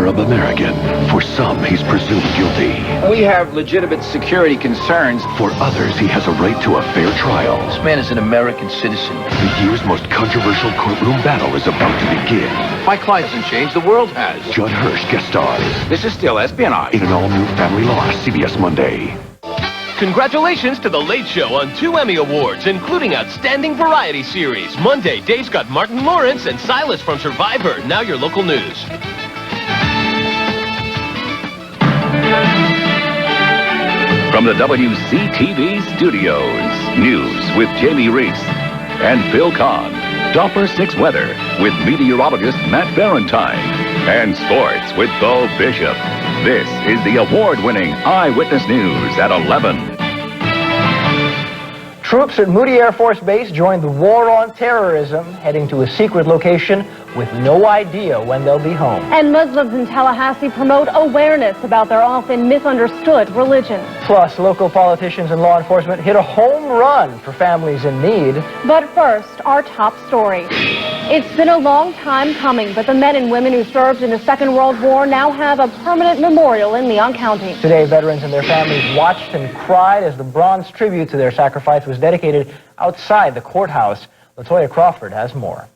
Arab American. For some, he's presumed guilty. We have legitimate security concerns. For others, he has a right to a fair trial. This man is an American citizen. The year's most controversial courtroom battle is about to begin. My client hasn't changed, the world has. Judd Hirsch guest stars This is still espionage. in an all-new Family Law, CBS Monday. Congratulations to The Late Show on 2 Emmy Awards, including Outstanding Variety Series. Monday, Dave's got Martin Lawrence and Silas from Survivor. Now your local news. From the WCTV studios, news with Jamie Reese and Phil Kahn. Doppler 6 weather with meteorologist Matt Valentine. And sports with Bo Bishop. This is the award-winning Eyewitness News at 11. Troops at Moody Air Force Base joined the war on terrorism, heading to a secret location with no idea when they'll be home. And Muslims in Tallahassee promote awareness about their often misunderstood religion. Plus, local politicians and law enforcement hit a home run for families in need. But first, our top story. It's been a long time coming, but the men and women who served in the Second World War now have a permanent memorial in Leon County. Today, veterans and their families watched and cried as the bronze tribute to their sacrifice was dedicated outside the courthouse. LaToya Crawford has more.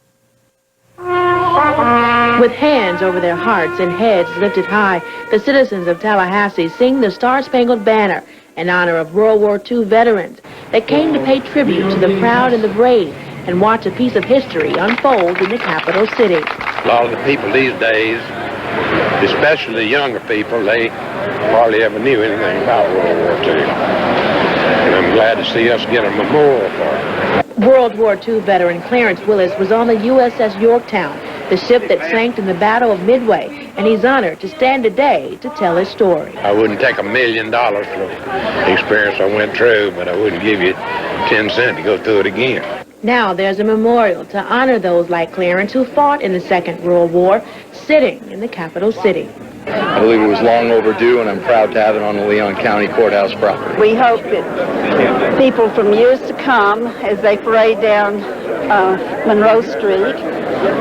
With hands over their hearts and heads lifted high, the citizens of Tallahassee sing the Star-Spangled Banner in honor of World War II veterans. They came to pay tribute to the proud and the brave and watch a piece of history unfold in the capital city. A lot of the people these days, especially the younger people, they hardly ever knew anything about World War II. And I'm glad to see us get a memorial for it. World War II veteran Clarence Willis was on the USS Yorktown, the ship that sank in the Battle of Midway, and he's honored to stand today to tell his story. I wouldn't take $1 million for the experience I went through, but I wouldn't give you 10 cents to go through it again. Now there's a memorial to honor those like Clarence who fought in the Second World War, sitting in the capital city. I believe it was long overdue, and I'm proud to have it on the Leon County Courthouse property. We hope that people from years to come, as they parade down Monroe Street,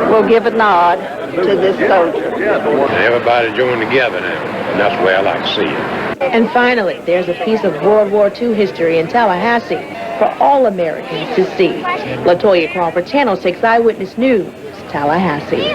will give a nod to this soldier. Everybody join together now, and that's the way I like to see it. And finally, there's a piece of World War II history in Tallahassee for all Americans to see. LaToya Crawford, Channel 6 Eyewitness News, Tallahassee.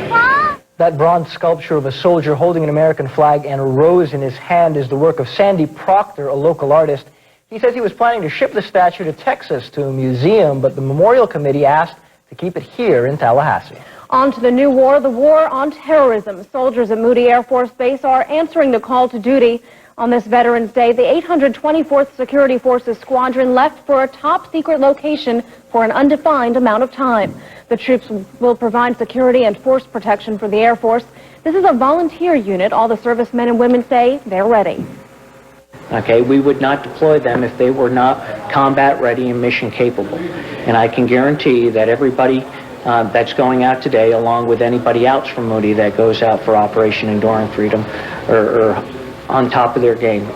That bronze sculpture of a soldier holding an American flag and a rose in his hand is the work of Sandy Proctor, a local artist. He says he was planning to ship the statue to Texas to a museum, but the Memorial Committee asked to keep it here in Tallahassee. On to the new war, the war on terrorism. Soldiers at Moody Air Force Base are answering the call to duty. On this Veterans Day, the 824th Security Forces Squadron left for a top-secret location for an undefined amount of time. The troops will provide security and force protection for the Air Force. This is a volunteer unit. All the servicemen and women say they're ready. Okay, we would not deploy them if they were not combat ready and mission capable. And I can guarantee you that everybody that's going out today, along with anybody else from Moody that goes out for Operation Enduring Freedom, are on top of their game.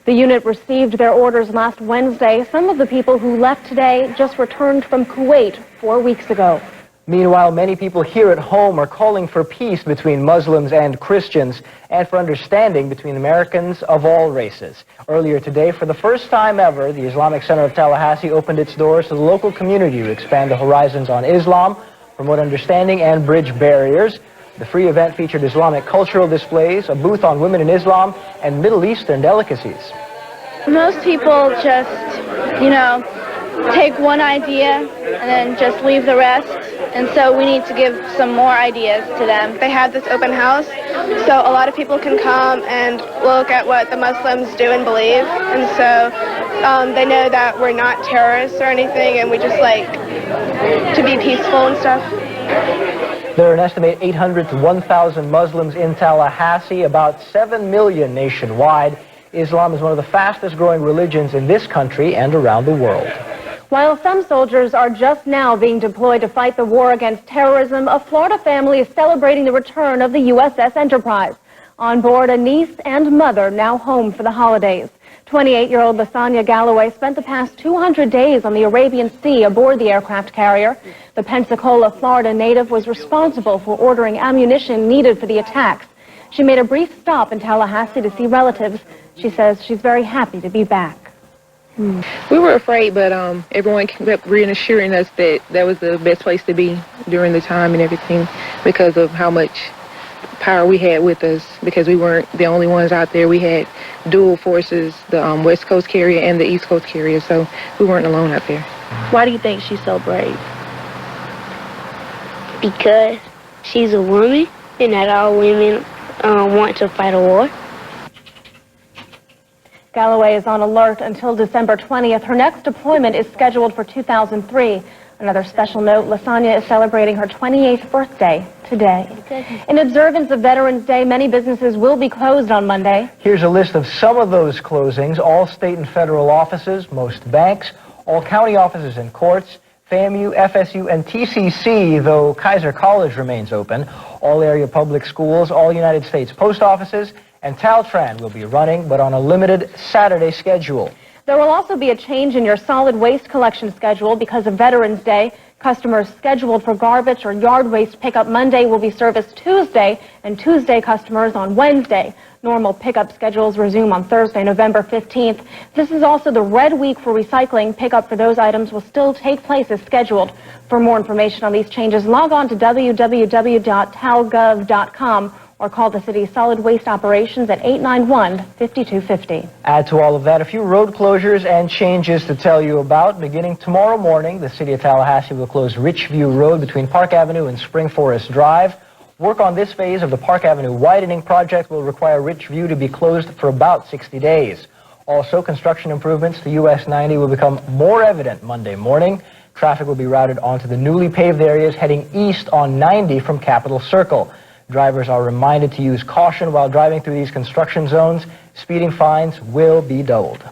The unit received their orders last Wednesday. Some of the people who left today just returned from Kuwait 4 weeks ago. Meanwhile, many people here at home are calling for peace between Muslims and Christians and for understanding between Americans of all races. Earlier today, for the first time ever, the Islamic Center of Tallahassee opened its doors to the local community to expand the horizons on Islam, promote understanding, and bridge barriers. The free event featured Islamic cultural displays, a booth on women in Islam, and Middle Eastern delicacies. Most people just, take one idea and then just leave the rest. And so we need to give some more ideas to them. They have this open house, so a lot of people can come and look at what the Muslims do and believe. And so they know that we're not terrorists or anything, and we just like to be peaceful and stuff. There are an estimated 800 to 1,000 Muslims in Tallahassee, about 7 million nationwide. Islam is one of the fastest growing religions in this country and around the world. While some soldiers are just now being deployed to fight the war against terrorism, a Florida family is celebrating the return of the USS Enterprise. On board, a niece and mother now home for the holidays. 28-year-old Lasagna Galloway spent the past 200 days on the Arabian Sea aboard the aircraft carrier. The Pensacola, Florida native was responsible for ordering ammunition needed for the attacks. She made a brief stop in Tallahassee to see relatives. She says she's very happy to be back. We were afraid, but everyone kept reassuring us that that was the best place to be during the time and everything because of how much power we had with us, because we weren't the only ones out there. We had dual forces, the West Coast carrier and the East Coast carrier, so we weren't alone out there. Why do you think she's so brave? Because she's a woman and not all women want to fight a war. Galloway is on alert until December 20th. Her next deployment is scheduled for 2003. Another special note, Lasagna is celebrating her 28th birthday today. In observance of Veterans Day, many businesses will be closed on Monday. Here's a list of some of those closings. All state and federal offices, most banks, all county offices and courts, FAMU, FSU, and TCC, though Kaiser College remains open, all area public schools, all United States post offices, and Caltran will be running, but on a limited Saturday schedule. There will also be a change in your solid waste collection schedule because of Veterans Day. Customers scheduled for garbage or yard waste pickup Monday will be serviced Tuesday, and Tuesday customers on Wednesday. Normal pickup schedules resume on Thursday, November 15th. This is also the red week for recycling. Pickup for those items will still take place as scheduled. For more information on these changes, log on to www.talgov.com or call the city's solid waste operations at 891-5250. Add to all of that a few road closures and changes to tell you about. Beginning tomorrow morning, the city of Tallahassee will close Richview Road between Park Avenue and Spring Forest Drive. Work on this phase of the Park Avenue widening project will require Richview to be closed for about 60 days. Also, construction improvements to US 90 will become more evident Monday morning. Traffic will be routed onto the newly paved areas heading east on 90 from Capitol Circle. Drivers are reminded to use caution while driving through these construction zones. Speeding fines will be doubled.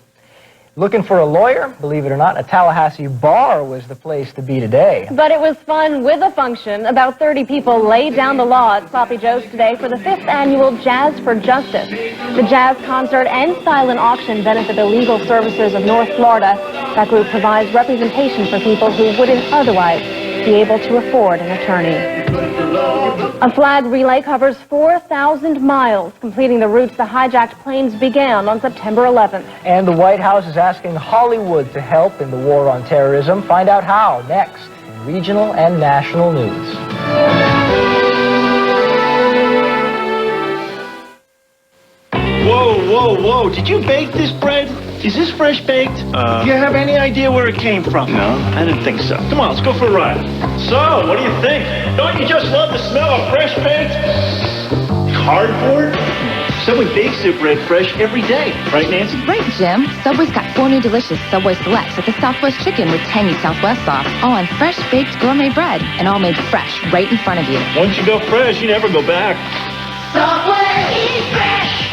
Looking for a lawyer? Believe it or not, a Tallahassee bar was the place to be today. But it was fun with a function. About 30 people laid down the law at Sloppy Joe's today for the 5th annual Jazz for Justice. The jazz concert and silent auction benefit the legal services of North Florida. That group provides representation for people who wouldn't otherwise be able to afford an attorney. A flag relay covers 4,000 miles, completing the routes the hijacked planes began on September 11th. And the White House is asking Hollywood to help in the war on terrorism. Find out how next in regional and national news. Whoa, whoa, whoa. Did you bake this bread? Is this fresh baked? Do you have any idea where it came from? No, I didn't think so. Come on, let's go for a ride. So, what do you think? Don't you just love the smell of fresh baked cardboard? Subway bakes their bread fresh every day. Right, Nancy? Right, Jim. Subway's got 4 new delicious Subway Selects with the Southwest Chicken with tangy Southwest sauce, all on fresh baked gourmet bread, and all made fresh right in front of you. Once you go fresh, you never go back. Subway, eat fresh!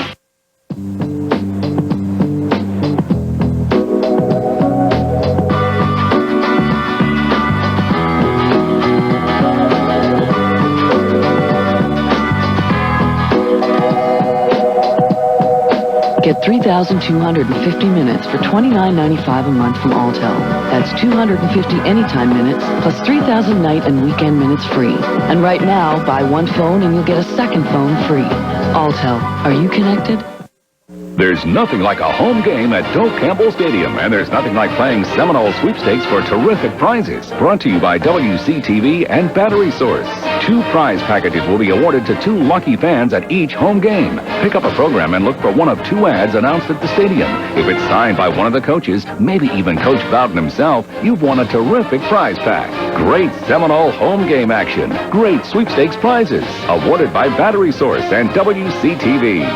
Get 3,250 minutes for $29.95 a month from Altel. That's 250 anytime minutes, plus 3,000 night and weekend minutes free. And right now, buy one phone and you'll get a second phone free. Altel, are you connected? There's nothing like a home game at Doak Campbell Stadium, and there's nothing like playing Seminole sweepstakes for terrific prizes. Brought to you by WCTV and Battery Source. 2 prize packages will be awarded to 2 lucky fans at each home game. Pick up a program and look for one of 2 ads announced at the stadium. If it's signed by one of the coaches, maybe even Coach Bowden himself, you've won a terrific prize pack. Great Seminole home game action. Great sweepstakes prizes. Awarded by Battery Source and WCTV.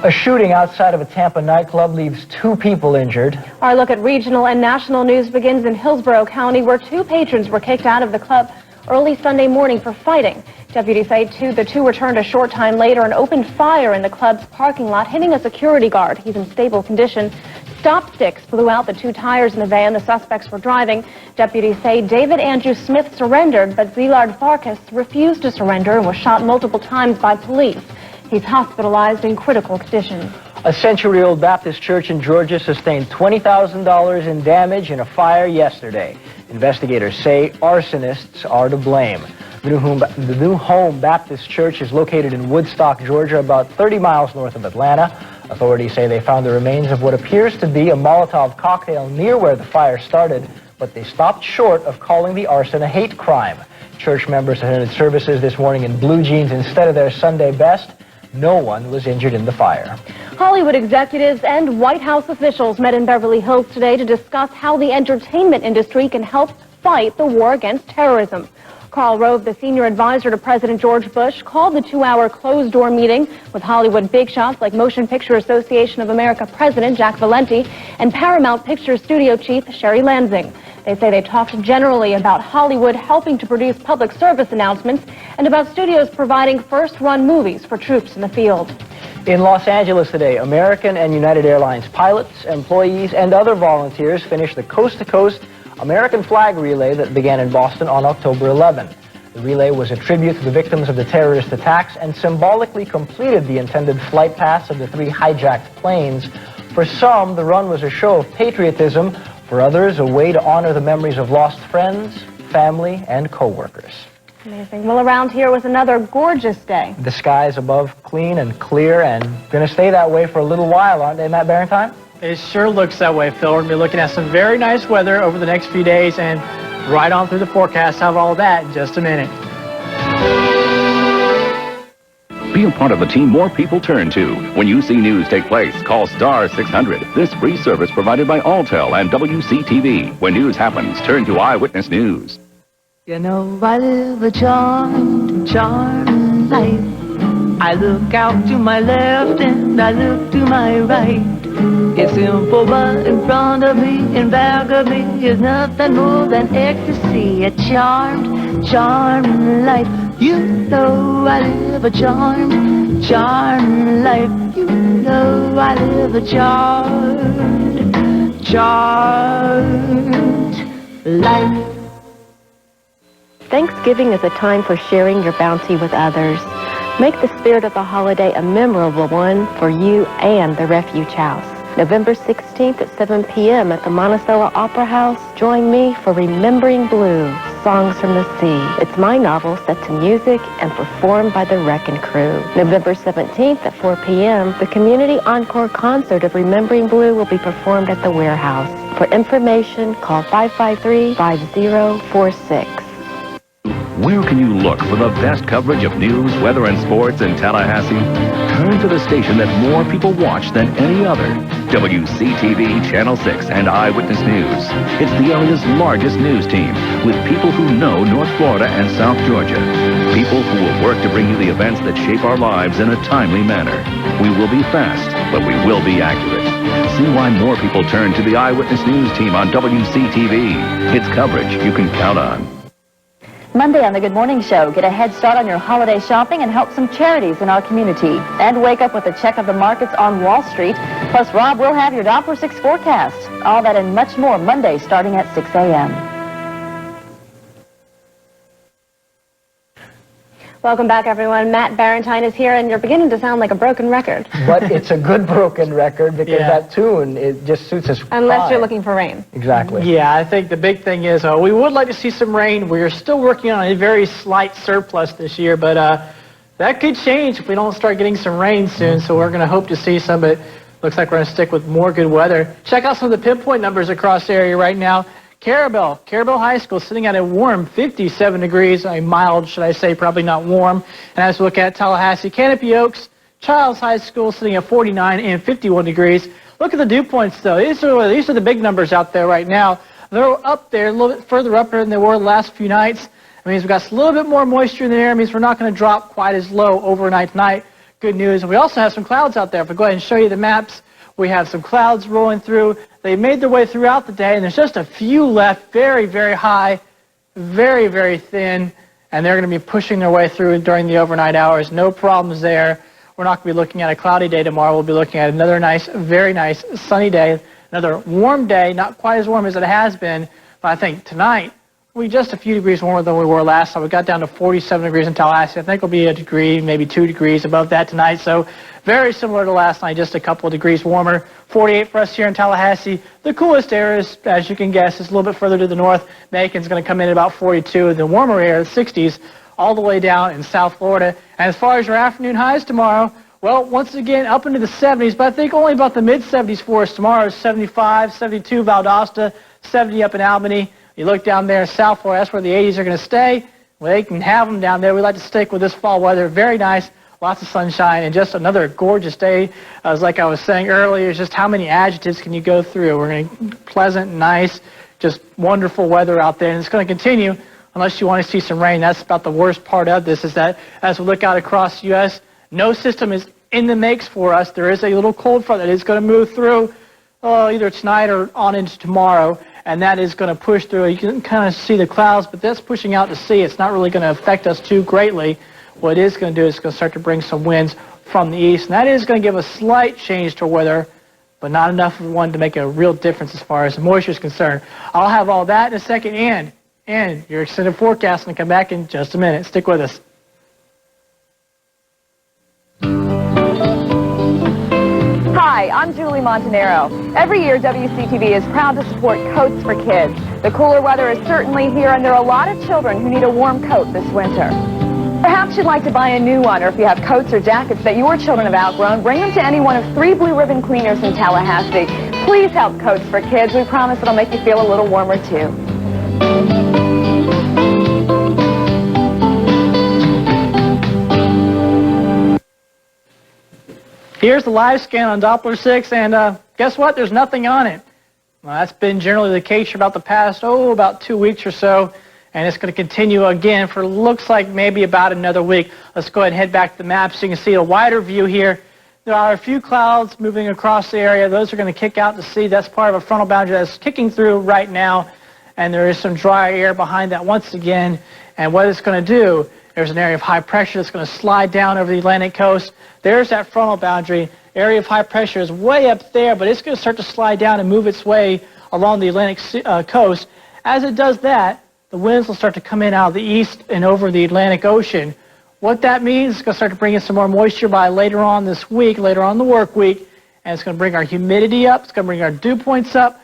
A shooting outside of a Tampa nightclub leaves 2 people injured. Our look at regional and national news begins in Hillsborough County, where 2 patrons were kicked out of the club early Sunday morning for fighting. Deputies say the two returned a short time later and opened fire in the club's parking lot, hitting a security guard. He's in stable condition. Stop sticks blew out the two tires in the van the suspects were driving. Deputies say David Andrew Smith surrendered, but Zilard Farkas refused to surrender and was shot multiple times by police. He's hospitalized in critical condition. A century-old Baptist church in Georgia sustained $20,000 in damage in a fire yesterday. Investigators say arsonists are to blame. The New Home Baptist Church is located in Woodstock, Georgia, about 30 miles north of Atlanta. Authorities say they found the remains of what appears to be a Molotov cocktail near where the fire started, but they stopped short of calling the arson a hate crime. Church members attended services this morning in blue jeans instead of their Sunday best. No one was injured in the fire. Hollywood executives and White House officials met in Beverly Hills today to discuss how the entertainment industry can help fight the war against terrorism. Karl Rove, the senior advisor to President George Bush, called the 2-hour closed-door meeting with Hollywood big shots like Motion Picture Association of America President Jack Valenti and Paramount Pictures studio chief Sherry Lansing. They say they talked generally about Hollywood helping to produce public service announcements and about studios providing first-run movies for troops in the field. In Los Angeles today, American and United Airlines pilots, employees, and other volunteers finished the coast-to-coast American flag relay that began in Boston on October 11. The relay was a tribute to the victims of the terrorist attacks and symbolically completed the intended flight paths of the 3 hijacked planes. For some, the run was a show of patriotism. For others, a way to honor the memories of lost friends, family, and co-workers. Amazing. Well, around here was another gorgeous day. The skies above clean and clear and going to stay that way for a little while, aren't they, Matt Barentine? It sure looks that way, Phil. We're going to be looking at some very nice weather over the next few days and right on through the forecast. Have all of that in just a minute. Be a part of the team more people turn to. When you see news take place, call star 600. This free service provided by Altel and WCTV. When news happens, turn to Eyewitness News. You know I live a charmed life. I look out to my left and I look to my right. It's simple, but in front of me, in back of me, is nothing more than ecstasy. A charmed life. You know I live a charmed life. You know I live a charmed life. Thanksgiving is a time for sharing your bounty with others. Make the spirit of the holiday a memorable one for you and the Refuge House. November 16th at 7 p.m. at the Monticello Opera House, join me for Remembering Blue, Songs from the Sea. It's my novel set to music and performed by the Wreckin' Crew. November 17th at 4 p.m., the Community Encore Concert of Remembering Blue will be performed at the Warehouse. For information, call 553-5046. Where can you look for the best coverage of news, weather, and sports in Tallahassee? Turn to the station that more people watch than any other. WCTV Channel 6 and Eyewitness News. It's the area's largest news team with people who know North Florida and South Georgia. People who will work to bring you the events that shape our lives in a timely manner. We will be fast, but we will be accurate. See why more people turn to the Eyewitness News team on WCTV. It's coverage you can count on. Monday on the Good Morning Show, get a head start on your holiday shopping and help some charities in our community. And wake up with a check of the markets on Wall Street. Plus, Rob will have your Doppler 6 forecast. All that and much more Monday starting at 6 a.m. Welcome back, everyone. Matt Barentine is here, and you're beginning to sound like a broken record. But it's a good broken record because that tune, it just suits us. Unless you're looking for rain. Exactly. Yeah, I think the big thing is we would like to see some rain. We're still working on a very slight surplus this year, but that could change if we don't start getting some rain soon. So we're going to hope to see some, but looks like we're going to stick with more good weather. Check out some of the pinpoint numbers across the area right now. Carabel High School sitting at a warm 57 degrees, a mild, should I say, probably not warm. And as we look at Tallahassee, Canopy Oaks, Childs High School sitting at 49 and 51 degrees. Look at the dew points, though. These are the big numbers out there right now. They're up there, a little bit further up than they were the last few nights. It means we've got a little bit more moisture in the air. It means we're not going to drop quite as low overnight tonight. Good news. And we also have some clouds out there. If I go ahead and show you the maps, we have some clouds rolling through. They made their way throughout the day, and there's just a few left, very, very high, very, very thin, and they're going to be pushing their way through during the overnight hours. No problems there. We're not going to be looking at a cloudy day tomorrow. We'll be looking at another nice, very nice sunny day. Another warm day, not quite as warm as it has been, but I think tonight we'll be just a few degrees warmer than we were last time. We got down to 47 degrees in Tallahassee. I think we'll be a degree, maybe 2 degrees above that tonight. So very similar to last night, just a couple of degrees warmer. 48 for us here in Tallahassee. The coolest area, is, as you can guess, is a little bit further to the north. Macon's going to come in at about 42. The warmer area, the 60s, all the way down in South Florida. And as far as your afternoon highs tomorrow, well, once again, up into the 70s, but I think only about the mid-70s for us tomorrow. 75, 72 Valdosta, 70 up in Albany. You look down there in South Florida, that's where the 80s are going to stay. Well, they can have them down there. We like to stick with this fall weather. Very nice, lots of sunshine, and just another gorgeous day. Like I was saying earlier, just how many adjectives can you go through? We're going to pleasant, nice, just wonderful weather out there, and it's going to continue unless you want to see some rain. That's about the worst part of this, is that as we look out across the U.S., no system is in the makes for us. There is a little cold front that is going to move through either tonight or on into tomorrow, and that is going to push through. You can kind of see the clouds, but that's pushing out to sea. It's not really going to affect us too greatly. What it is going to do is going to start to bring some winds from the east, and that is going to give a slight change to weather, but not enough of one to make a real difference as far as the moisture is concerned. I'll have all that in a second, and your extended forecast will come back in just a minute. Stick with us. Hi, I'm Julie Montanaro. Every year, WCTV is proud to support Coats for Kids. The cooler weather is certainly here, and there are a lot of children who need a warm coat this winter. Perhaps you'd like to buy a new one, or if you have coats or jackets that your children have outgrown, bring them to any one of 3 Blue Ribbon Cleaners in Tallahassee. Please help Coats for Kids. We promise it'll make you feel a little warmer, too. Here's the live scan on Doppler 6, and guess what? There's nothing on it. Well, that's been generally the case for about the past, about 2 weeks or so, and it's going to continue again for looks like maybe about another week. Let's go ahead and head back to the map so you can see a wider view here. There are a few clouds moving across the area. Those are going to kick out to sea. That's part of a frontal boundary that's kicking through right now, and there is some dry air behind that once again. And what it's going to do, there's an area of high pressure that's going to slide down over the Atlantic coast. There's that frontal boundary. Area of high pressure is way up there, but it's going to start to slide down and move its way along the Atlantic coast. As it does that, the winds will start to come in out of the east and over the Atlantic Ocean. What that means is it's going to start to bring in some more moisture by later on this week, later on the work week, and it's going to bring our humidity up. It's going to bring our dew points up.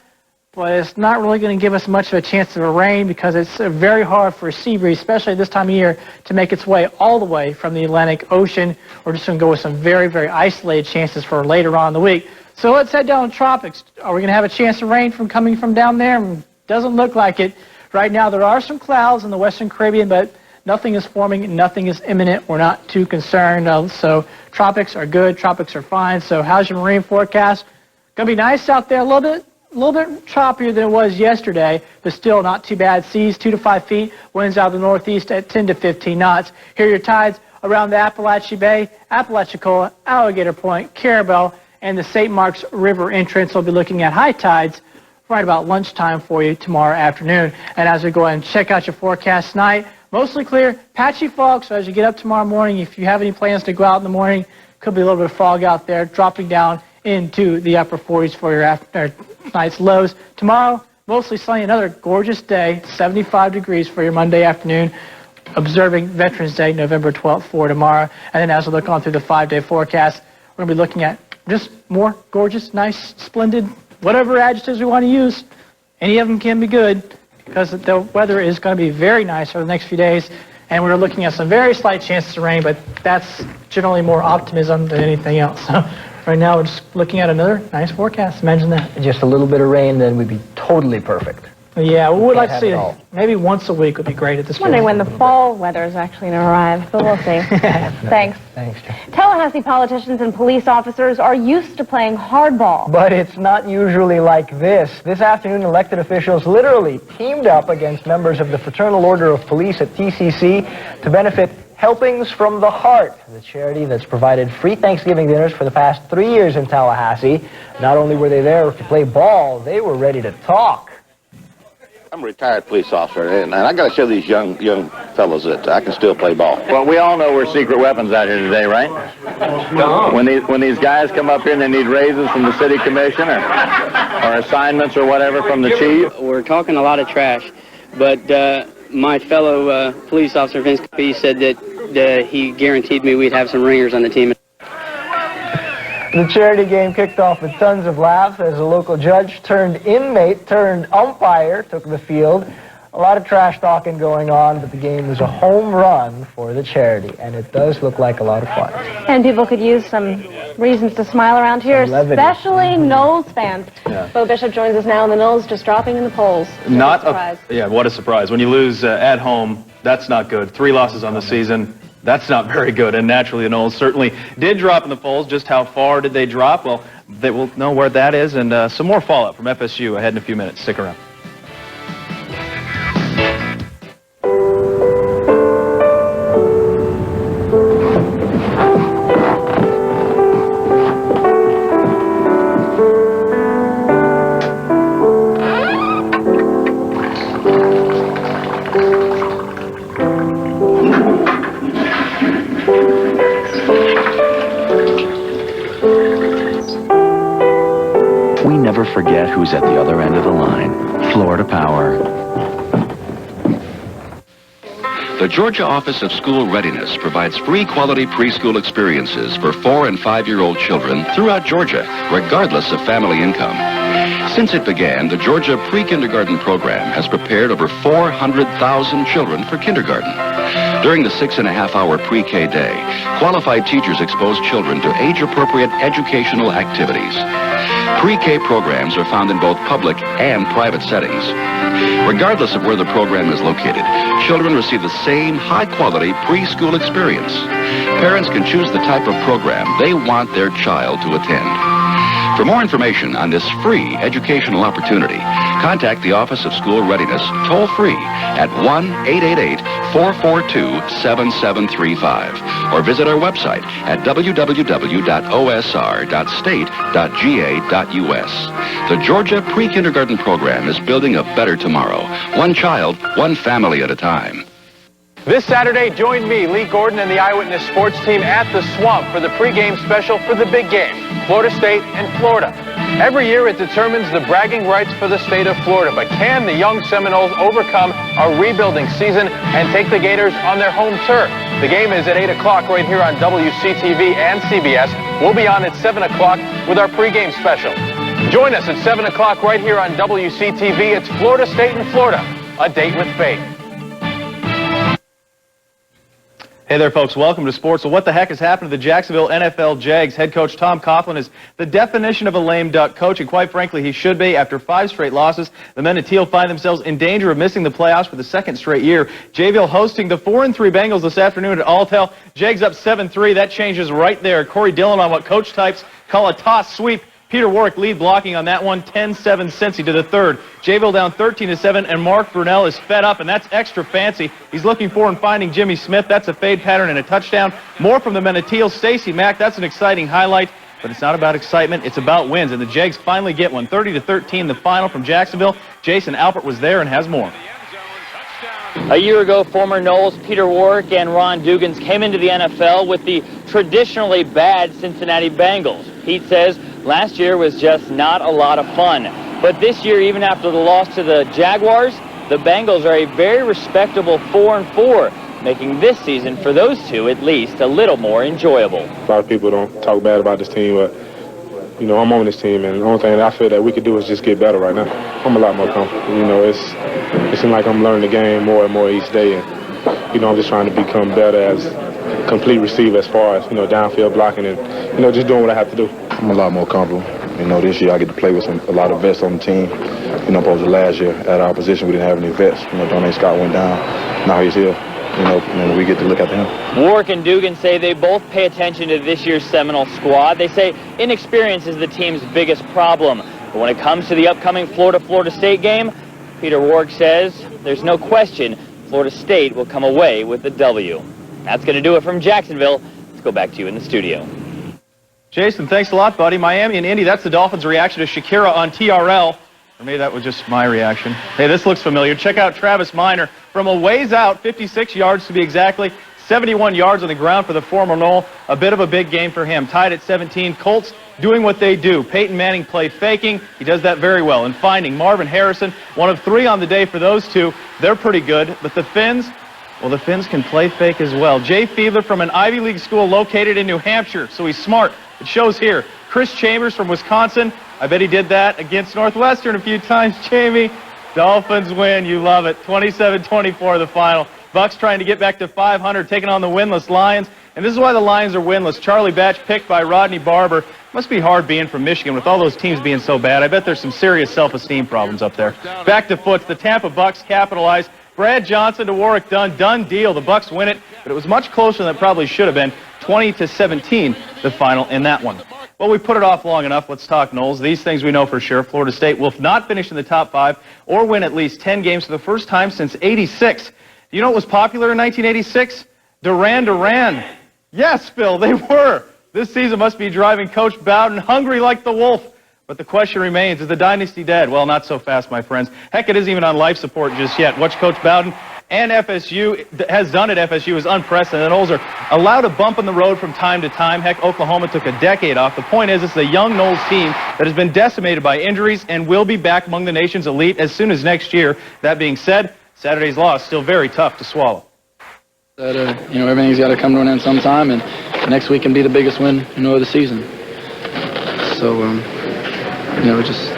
But it's not really going to give us much of a chance of a rain because it's very hard for a sea breeze, especially this time of year, to make its way all the way from the Atlantic Ocean. We're just going to go with some very, very isolated chances for later on in the week. So let's head down to tropics. Are we going to have a chance of rain coming from down there? Doesn't look like it. Right now there are some clouds in the Western Caribbean, but nothing is forming, nothing is imminent. We're not too concerned. So tropics are good, tropics are fine. So how's your marine forecast? Going to be nice out there a little bit choppier than it was yesterday, but still not too bad. Seas 2 to 5 feet, winds out of the northeast at 10 to 15 knots. Here are your tides around the Appalachia Bay, Apalachicola, Alligator Point, Carabel, and the St. Mark's River entrance. We'll be looking at high tides right about lunchtime for you tomorrow afternoon. And as we go ahead and check out your forecast tonight, mostly clear, patchy fog, so as you get up tomorrow morning, if you have any plans to go out in the morning, could be a little bit of fog out there, dropping down into the upper 40s for your night's lows. Tomorrow, mostly sunny, another gorgeous day, 75 degrees for your Monday afternoon, observing Veterans Day, November 12th for tomorrow. And then as we look on through the 5-day forecast, we're going to be looking at just more gorgeous, nice, splendid, whatever adjectives we want to use. Any of them can be good because the weather is going to be very nice over the next few days. And we're looking at some very slight chances of rain, but that's generally more optimism than anything else. So right now we're just looking at another nice forecast. Imagine that. Just a little bit of rain, then we'd be totally perfect. Yeah, we would like to see it. Maybe once a week would be great at this point. Wondering when the fall weather is actually going to arrive, but we'll see. Thanks. Thanks, John. Tallahassee politicians and police officers are used to playing hardball. But it's not usually like this. This afternoon, elected officials literally teamed up against members of the Fraternal Order of Police at TCC to benefit Helpings from the Heart, the charity that's provided free Thanksgiving dinners for the past 3 years in Tallahassee. Not only were they there to play ball, they were ready to talk. I'm a retired police officer, and I got to show these young fellows that I can still play ball. Well, we all know we're secret weapons out here today, right? When these guys come up here and they need raises from the city commission or assignments or whatever from the chief. We're talking a lot of trash, but my fellow police officer, Vince Cappi, said that he guaranteed me we'd have some ringers on the team. The charity game kicked off with tons of laughs as a local judge turned inmate turned umpire took the field. A lot of trash talking going on, but the game was a home run for the charity, and it does look like a lot of fun. And people could use some reasons to smile around here, especially Knowles fans. Yeah. Bo Bishop joins us now, and the Knowles just dropping in the polls. Not a surprise. Yeah, what a surprise. When you lose at home, that's not good. 3 losses on the season. That's not very good, and naturally the Knowles certainly did drop in the polls. Just how far did they drop? Well, they will know where that is, and some more fallout from FSU ahead in a few minutes. Stick around. Never forget who's at the other end of the line. Florida Power. The Georgia Office of School Readiness provides free quality preschool experiences for 4- and 5-year-old children throughout Georgia, regardless of family income. Since it began, the Georgia Pre-Kindergarten program has prepared over 400,000 children for kindergarten. During the 6.5-hour pre-K day, qualified teachers expose children to age-appropriate educational activities. Pre-K programs are found in both public and private settings. Regardless of where the program is located, children receive the same high-quality preschool experience. Parents can choose the type of program they want their child to attend. For more information on this free educational opportunity, contact the Office of School Readiness toll-free at 1-888-442-7735 or visit our website at www.osr.state.ga.us. The Georgia Pre-Kindergarten program is building a better tomorrow, one child, one family at a time. This Saturday, join me, Lee Gordon, and the Eyewitness sports team at the Swamp for the pregame special for the big game, Florida State and Florida. Every year it determines the bragging rights for the state of Florida, but can the young Seminoles overcome a rebuilding season and take the Gators on their home turf? The game is at 8 o'clock right here on WCTV and CBS. We'll be on at 7 o'clock with our pregame special. Join us at 7 o'clock right here on WCTV. It's Florida State and Florida, a date with fate. Hey there, folks. Welcome to sports. So what the heck has happened to the Jacksonville NFL Jags? Head coach Tom Coughlin is the definition of a lame duck coach, and quite frankly, he should be. After 5 straight losses, the men at Teal find themselves in danger of missing the playoffs for the 2nd straight year. Jayville hosting the 4-3 Bengals this afternoon at Altel. Jags up 7-3. That changes right there. Corey Dillon on what coach types call a toss sweep. Peter Warwick lead blocking on that one, 10-7 Cincy to the 3rd. Jayville down 13-7, and Mark Brunell is fed up, and that's extra fancy. He's looking for and finding Jimmy Smith. That's a fade pattern and a touchdown. More from the men at Teal. Stacey Mack, that's an exciting highlight, but it's not about excitement, it's about wins, and the Jags finally get one. 30-13, the final from Jacksonville. Jason Alpert was there and has more. A year ago, former Knowles Peter Warwick and Ron Dugans came into the NFL with the traditionally bad Cincinnati Bengals. Pete says last year was just not a lot of fun. But this year, even after the loss to the Jaguars, the Bengals are a very respectable 4-4, making this season, for those two at least, a little more enjoyable. A lot of people don't talk bad about this team, but, you know, I'm on this team, and the only thing that I feel that we could do is just get better right now. I'm a lot more comfortable. You know, it seems like I'm learning the game more and more each day, and, you know, I'm just trying to become better as a complete receiver as far as, you know, downfield blocking and, you know, just doing what I have to do. I'm a lot more comfortable. You know, this year I get to play with a lot of vets on the team. You know, opposed to last year at our position, we didn't have any vets. You know, Donnie Scott went down. Now he's here. You know, and we get to look at him. Warwick and Dugan say they both pay attention to this year's Seminole squad. They say inexperience is the team's biggest problem. But when it comes to the upcoming Florida State game, Peter Warwick says there's no question Florida State will come away with the W. That's going to do it from Jacksonville. Let's go back to you in the studio. Jason, thanks a lot, buddy. Miami and Indy, that's the Dolphins' reaction to Shakira on TRL. Or maybe that was just my reaction. Hey, this looks familiar. Check out Travis Minor from a ways out, 56 yards to be exactly, 71 yards on the ground for the former Knoll. A bit of a big game for him. Tied at 17. Colts doing what they do. Peyton Manning play faking. He does that very well. And finding Marvin Harrison, one of 3 on the day for those two. They're pretty good. But the Finns, well, the Finns can play fake as well. Jay Fiedler from an Ivy League school located in New Hampshire, so he's smart. It shows here. Chris Chambers from Wisconsin. I bet he did that against Northwestern a few times, Jamie. Dolphins win. You love it. 27-24 the final. Bucks trying to get back to 500, taking on the winless Lions. And this is why the Lions are winless. Charlie Batch picked by Rodney Barber. Must be hard being from Michigan with all those teams being so bad. I bet there's some serious self-esteem problems up there. Back to Foots. The Tampa Bucks capitalized. Brad Johnson to Warwick Dunn. Done deal. The Bucks win it, but it was much closer than it probably should have been. 20-17 the final in that one. Well, we put it off long enough. Let's talk Knowles. These things we know for sure. Florida State will not finish in the top 5 or win at least 10 games for the first time since '86. You know what was popular in 1986? Duran Duran. Yes, Phil, they were. This season must be driving Coach Bowden hungry like the wolf. But the question remains, is the dynasty dead? Well, not so fast, my friends. Heck, it isn't even on life support just yet. What Coach Bowden and FSU has done at FSU is unprecedented. The Knowles are allowed a bump in the road from time to time. Heck, Oklahoma took a decade off. The point is, it's a young Knowles team that has been decimated by injuries and will be back among the nation's elite as soon as next year. That being said, Saturday's loss still very tough to swallow. That everything's got to come to an end sometime, and next week can be the biggest win of the season. So we're just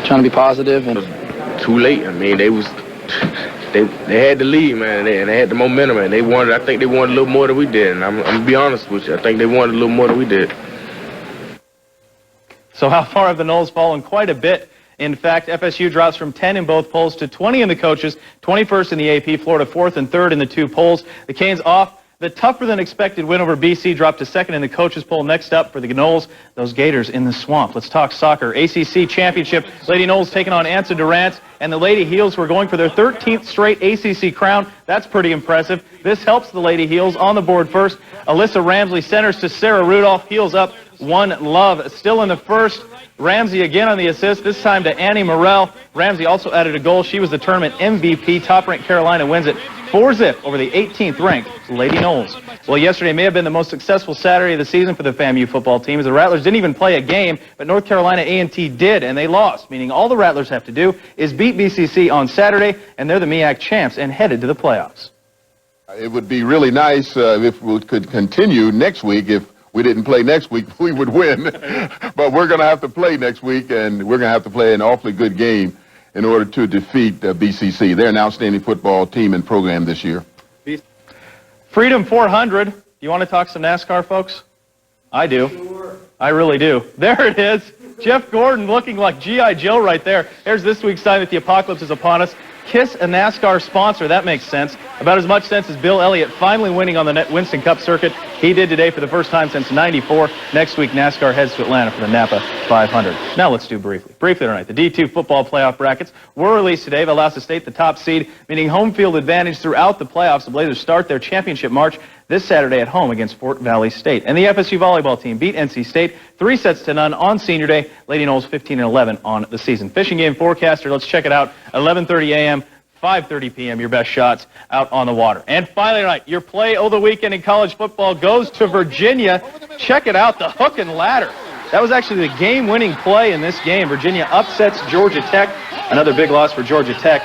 trying to be positive. And too late. I mean, they had the lead, man, and they had the momentum, and I think they wanted a little more than we did. And I'm gonna be honest with you, I think they wanted a little more than we did. So how far have the Knowles fallen? Quite a bit. In fact, FSU drops from 10 in both polls to 20 in the coaches, 21st in the AP, Florida 4th and 3rd in the 2 polls. The Canes off. The tougher-than-expected win over BC dropped to 2nd in the coaches poll. Next up for the Knowles, those Gators in the swamp. Let's talk soccer. ACC Championship. Lady Knowles taking on Ansa Durant, and the Lady Heels were going for their 13th straight ACC crown. That's pretty impressive. This helps the Lady Heels on the board first. Alyssa Ramsley centers to Sarah Rudolph. Heels up 1-0. Still in the first. Ramsey again on the assist, this time to Annie Morrell. Ramsey also added a goal. She was the tournament MVP. Top-ranked Carolina wins it 4-0 over the 18th-ranked Lady Knowles. Well, yesterday may have been the most successful Saturday of the season for the FAMU football team, as the Rattlers didn't even play a game, but North Carolina A&T did, and they lost, meaning all the Rattlers have to do is beat BCC on Saturday, and they're the MEAC champs and headed to the playoffs. It would be really nice if we could continue next week. If we didn't play next week, we would win. But we're going to have to play next week, and we're going to have to play an awfully good game in order to defeat BCC. They're an outstanding football team and program this year. Freedom 400. You want to talk some NASCAR, folks? I do. Sure. I really do. There it is. Jeff Gordon looking like G.I. Joe right there. There's this week's sign that the apocalypse is upon us. Kiss a NASCAR sponsor. That makes sense. About as much sense as Bill Elliott finally winning on the Winston Cup circuit. He did today for the first time since '94. Next week, NASCAR heads to Atlanta for the Napa 500. Now let's do briefly tonight. The D2 football playoff brackets were released today. That allows the state the top seed, meaning home field advantage throughout the playoffs. The Blazers start their championship march this Saturday at home against Fort Valley State. And the FSU volleyball team beat NC State 3-0 on Senior Day. Lady Knowles 15-11 on the season. Fishing game forecaster, let's check it out. 11:30 a.m., 5:30 p.m., your best shots out on the water. And finally tonight, your play of the weekend in college football goes to Virginia. Check it out, the hook and ladder. That was actually the game-winning play in this game. Virginia upsets Georgia Tech. Another big loss for Georgia Tech.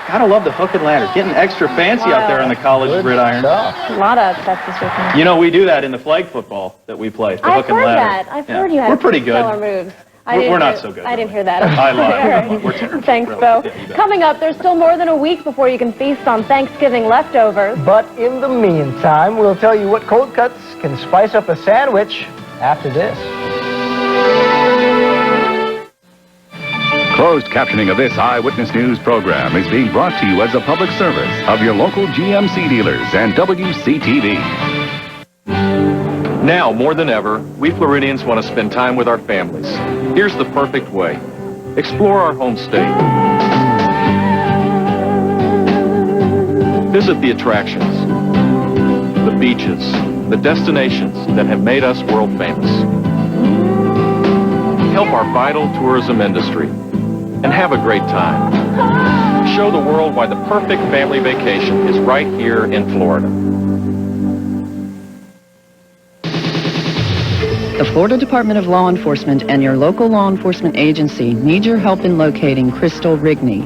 Gotta love the hook and ladder. Getting extra fancy out there on the college gridiron. A lot of upsets this weekend. You know, we do that in the flag football that we play, the hook and ladder. I've heard you have We're pretty good. stellar moves. We're not so good. I didn't hear that. I lied. We're terrible. Thanks, Bill. Coming up, there's still more than a week before you can feast on Thanksgiving leftovers. But in the meantime, we'll tell you what cold cuts can spice up a sandwich after this. Closed captioning of this Eyewitness News program is being brought to you as a public service of your local GMC dealers and WCTV. Now, more than ever, we Floridians want to spend time with our families. Here's the perfect way. Explore our home state. Visit the attractions, the beaches, the destinations that have made us world famous. Help our vital tourism industry. and have a great time. Show the world why the perfect family vacation is right here in Florida. The Florida Department of Law Enforcement and your local law enforcement agency need your help in locating Crystal Rigney.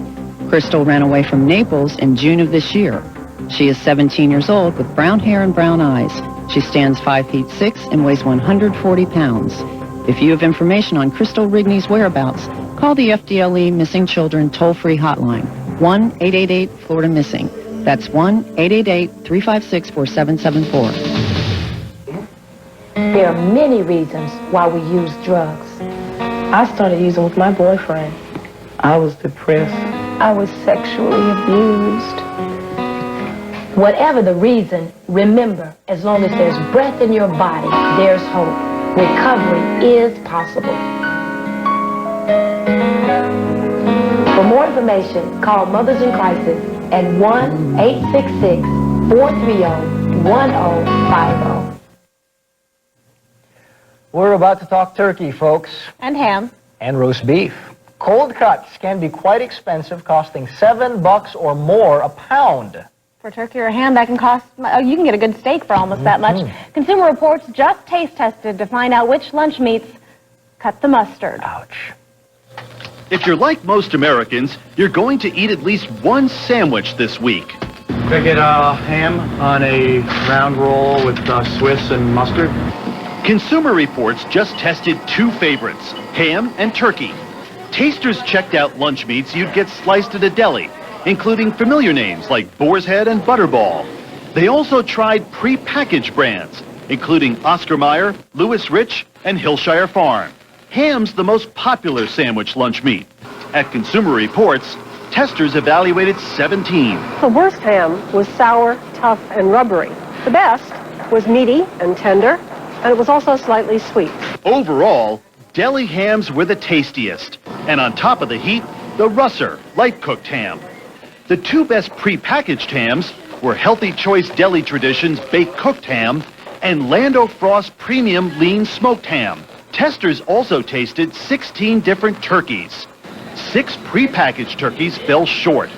Crystal ran away from Naples in June of this year. She is 17 years old with brown hair and brown eyes. She stands 5'6" and weighs 140 pounds. If you have information on Crystal Rigney's whereabouts, call the FDLE Missing Children toll-free hotline, 1-888-FLORIDA-MISSING. That's 1-888-356-4774. There are many reasons why we use drugs. I started using with my boyfriend. I was depressed. I was sexually abused. Whatever the reason, remember, as long as there's breath in your body, there's hope. Recovery is possible. For more information, call Mothers in Crisis at 1-866-430-1050. We're about to talk turkey, folks. And ham. And roast beef. Cold cuts can be quite expensive, costing $7 or more a pound. For turkey or ham, that can cost, you can get a good steak for almost that much. Consumer Reports just taste tested to find out which lunch meats cut the mustard. Ouch. If you're like most Americans, you're going to eat at least one sandwich this week. Could I get ham on a round roll with Swiss and mustard? Consumer Reports just tested two favorites, ham and turkey. Tasters checked out lunch meats you'd get sliced at a deli, including familiar names like Boar's Head and Butterball. They also tried pre-packaged brands, including Oscar Mayer, Lewis Rich, and Hillshire Farm. Ham's the most popular sandwich lunch meat. At Consumer Reports, testers evaluated 17. The worst ham was sour, tough, and rubbery. The best was meaty and tender, and it was also slightly sweet. Overall, deli hams were the tastiest. And on top of the heap, the Russer light-cooked ham. The two best pre-packaged hams were Healthy Choice Deli Traditions Baked Cooked Ham and Lando Frost Premium Lean Smoked Ham. Testers also tasted 16 different turkeys. 6 pre-packaged turkeys fell short.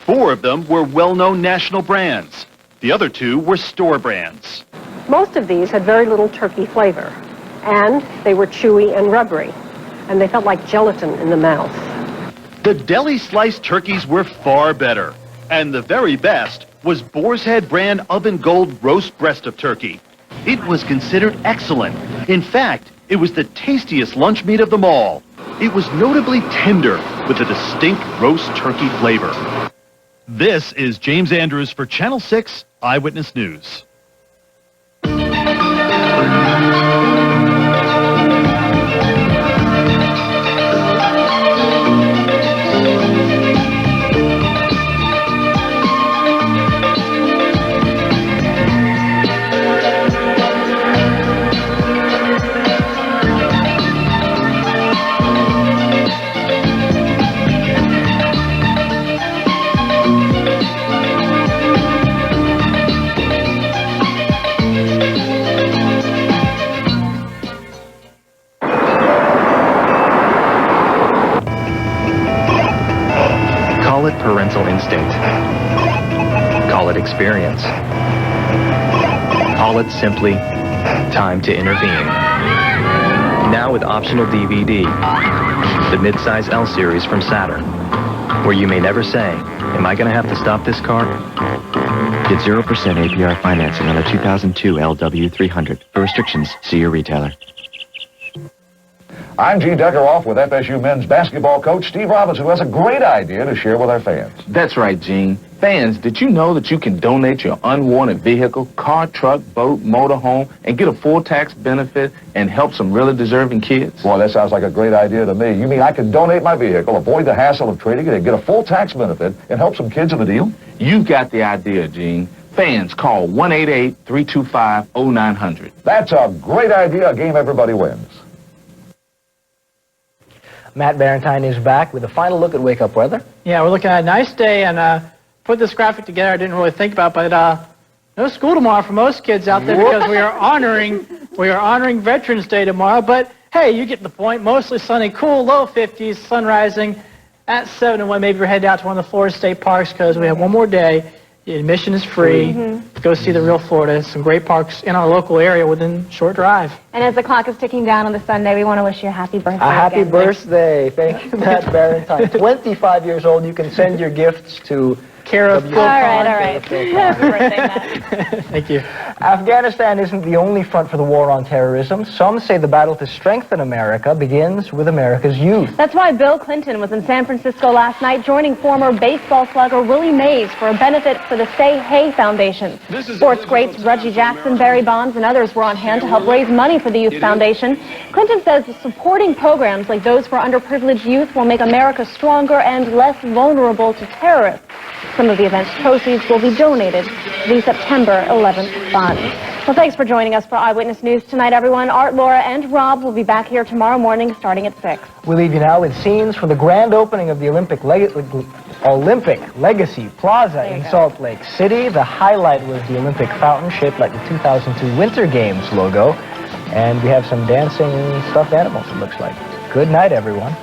4 of them were well-known national brands. The other 2 were store brands. Most of these had very little turkey flavor, and they were chewy and rubbery, and they felt like gelatin in the mouth. The deli sliced turkeys were far better, and the very best was Boar's Head brand Oven Gold roast breast of turkey. It was considered excellent. In fact, it was the tastiest lunch meat of them all. It was notably tender with a distinct roast turkey flavor. This is James Andrews for Channel 6 Eyewitness News. Call it parental instinct. Call it experience. Call it simply time to intervene. Now with optional DVD, the mid-size L series from Saturn, where you may never say, am I going to have to stop this car? Get 0% APR financing on the 2002 LW300. For restrictions, see your retailer. I'm Gene Deckeroff with FSU men's basketball coach Steve Robbins, who has a great idea to share with our fans. That's right, Gene. Fans, did you know that you can donate your unwanted vehicle, car, truck, boat, motorhome, and get a full tax benefit and help some really deserving kids? Boy, that sounds like a great idea to me. You mean I can donate my vehicle, avoid the hassle of trading it, and get a full tax benefit and help some kids in the deal? You've got the idea, Gene. Fans, call 1-888-325-0900. That's a great idea, a game everybody wins. Matt Barentine is back with a final look at wake-up weather. Yeah, we're looking at a nice day, and put this graphic together I didn't really think about, but no school tomorrow for most kids out there because we are honoring Veterans Day tomorrow. But hey, you get the point. Mostly sunny, cool, low 50s, sun rising at 7 and 1, maybe you're heading out to one of the Florida State parks because we have one more day. The admission is free. Go see the real Florida. Some great parks in our local area within a short drive. And as the clock is ticking down on the Sunday, we want to wish you a happy birthday. A happy again. birthday. Thank you, Matt Barentine. 25 years old. You can send your gifts to Kara Phil. All right. Happy birthday, Matt. Thank you. Afghanistan isn't the only front for the war on terrorism. Some say the battle to strengthen America begins with America's youth. That's why Bill Clinton was in San Francisco last night, joining former baseball slugger Willie Mays for a benefit for the Say Hey Foundation. Sports greats Reggie Jackson, Barry Bonds, and others were on hand to help raise money for the Youth Foundation. Clinton says supporting programs like those for underprivileged youth will make America stronger and less vulnerable to terrorists. Some of the event's proceeds will be donated to the September 11th fund. Well, thanks for joining us for Eyewitness News tonight, everyone. Art, Laura, and Rob will be back here tomorrow morning starting at 6. We leave you now with scenes from the grand opening of the Olympic Legacy Plaza in Salt Lake City. The highlight was the Olympic fountain shaped like the 2002 Winter Games logo. And we have some dancing stuffed animals, it looks like. Good night, everyone.